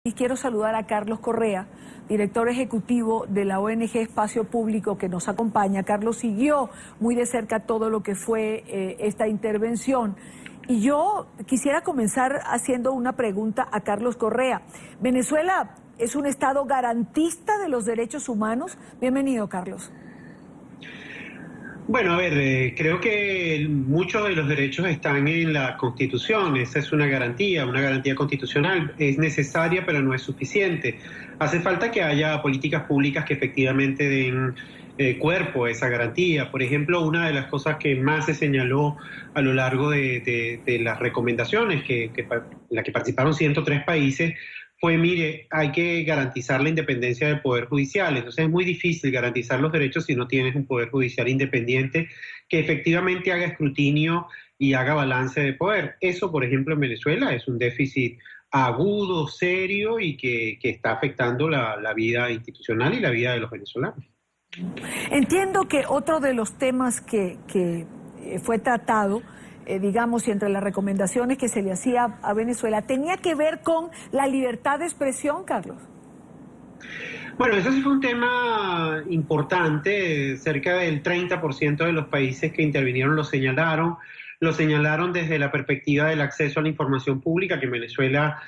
Y quiero saludar a Carlos Correa, director ejecutivo de la ONG Espacio Público, que nos acompaña. Carlos siguió muy de cerca todo lo que fue esta intervención. Y yo quisiera comenzar haciendo una pregunta a Carlos Correa. ¿Venezuela es un Estado garantista de los derechos humanos? Bienvenido, Carlos. Bueno, a ver, creo que muchos de los derechos están en la Constitución. Esa es una garantía constitucional. Es necesaria, pero no es suficiente. Hace falta que haya políticas públicas que efectivamente den cuerpo a esa garantía. Por ejemplo, una de las cosas que más se señaló a lo largo de las recomendaciones en la que participaron 103 países fue, mire, hay que garantizar la independencia del Poder Judicial. Entonces es muy difícil garantizar los derechos si no tienes un Poder Judicial independiente que efectivamente haga escrutinio y haga balance de poder. Eso, por ejemplo, en Venezuela es un déficit agudo, serio y que está afectando la vida institucional y la vida de los venezolanos. Entiendo que otro de los temas que fue tratado, digamos, y entre las recomendaciones que se le hacía a Venezuela, tenía que ver con la libertad de expresión, Carlos. Bueno, eso sí fue un tema importante. Cerca del 30% de los países que intervinieron lo señalaron desde la perspectiva del acceso a la información pública, que en Venezuela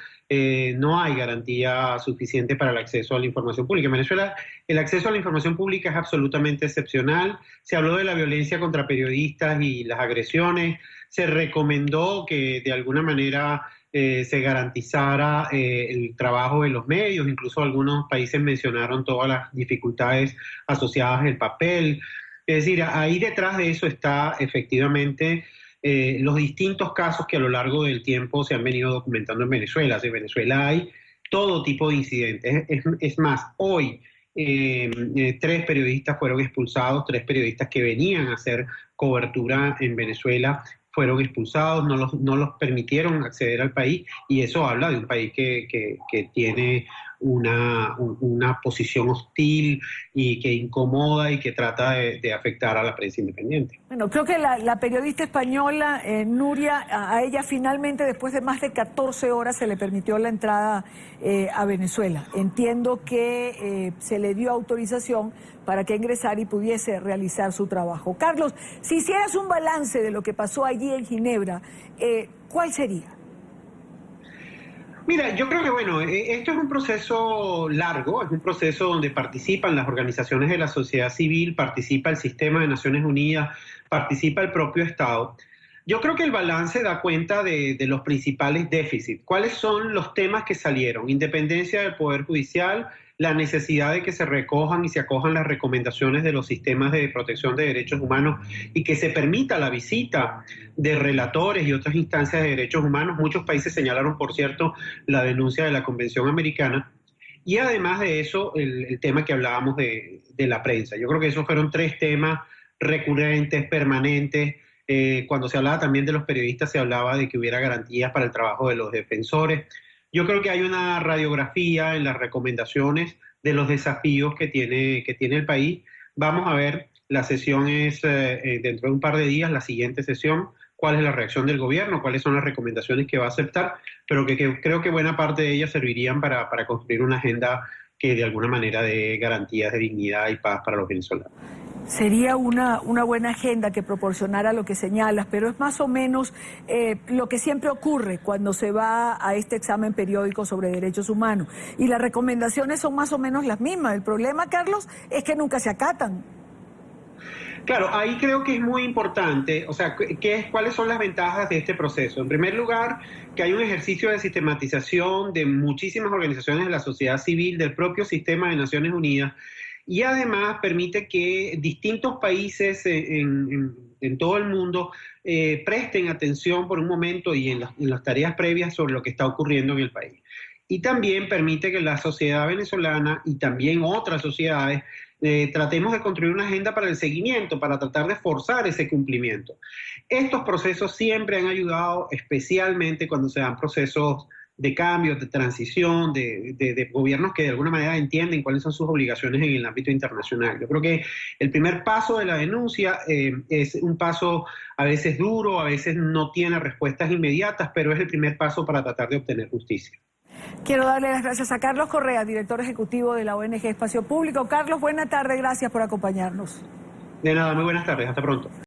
no hay garantía suficiente para el acceso a la información pública. En Venezuela el acceso a la información pública es absolutamente excepcional. Se habló de la violencia contra periodistas y las agresiones. Se recomendó que de alguna manera se garantizara el trabajo de los medios. Incluso algunos países mencionaron todas las dificultades asociadas al papel. Es decir, ahí detrás de eso está efectivamente los distintos casos que a lo largo del tiempo se han venido documentando en Venezuela. En Venezuela hay todo tipo de incidentes. Es más, hoy 3 periodistas fueron expulsados, 3 periodistas que venían a hacer cobertura en Venezuela fueron expulsados, no los permitieron acceder al país, y eso habla de un país que tiene una posición hostil y que incomoda y que trata de afectar a la prensa independiente. Bueno, creo que la periodista española, Nuria, a ella finalmente, después de más de 14 horas, se le permitió la entrada a Venezuela. Entiendo que se le dio autorización para que ingresara y pudiese realizar su trabajo. Carlos, si hicieras un balance de lo que pasó allí en Ginebra, ¿cuál sería? Mira, yo creo que bueno, esto es un proceso largo, es un proceso donde participan las organizaciones de la sociedad civil, participa el sistema de Naciones Unidas, participa el propio Estado. Yo creo que el balance da cuenta de los principales déficits. ¿Cuáles son los temas que salieron? Independencia del Poder Judicial, la necesidad de que se recojan y se acojan las recomendaciones de los sistemas de protección de derechos humanos y que se permita la visita de relatores y otras instancias de derechos humanos. Muchos países señalaron, por cierto, la denuncia de la Convención Americana. Y además de eso, el tema que hablábamos de la prensa. Yo creo que esos fueron 3 temas recurrentes, permanentes. Cuando se hablaba también de los periodistas, se hablaba de que hubiera garantías para el trabajo de los defensores. Yo creo que hay una radiografía en las recomendaciones de los desafíos que tiene el país. Vamos a ver, la sesión es dentro de un par de días, la siguiente sesión, cuál es la reacción del gobierno, cuáles son las recomendaciones que va a aceptar, pero que creo que buena parte de ellas servirían para construir una agenda que de alguna manera dé garantías de dignidad y paz para los venezolanos. Sería una buena agenda que proporcionara lo que señalas, pero es más o menos lo que siempre ocurre cuando se va a este examen periódico sobre derechos humanos. Y las recomendaciones son más o menos las mismas. El problema, Carlos, es que nunca se acatan. Claro, ahí creo que es muy importante, o sea, ¿cuáles son las ventajas de este proceso? En primer lugar, que hay un ejercicio de sistematización de muchísimas organizaciones de la sociedad civil, del propio sistema de Naciones Unidas, y además permite que distintos países en todo el mundo presten atención por un momento y en las tareas previas sobre lo que está ocurriendo en el país. Y también permite que la sociedad venezolana y también otras sociedades tratemos de construir una agenda para el seguimiento, para tratar de forzar ese cumplimiento. Estos procesos siempre han ayudado, especialmente cuando se dan procesos de cambio, de transición, de gobiernos que de alguna manera entienden cuáles son sus obligaciones en el ámbito internacional. Yo creo que el primer paso de la denuncia es un paso a veces duro, a veces no tiene respuestas inmediatas, pero es el primer paso para tratar de obtener justicia. Quiero darle las gracias a Carlos Correa, director ejecutivo de la ONG Espacio Público. Carlos, buena tarde, gracias por acompañarnos. De nada, muy buenas tardes, hasta pronto.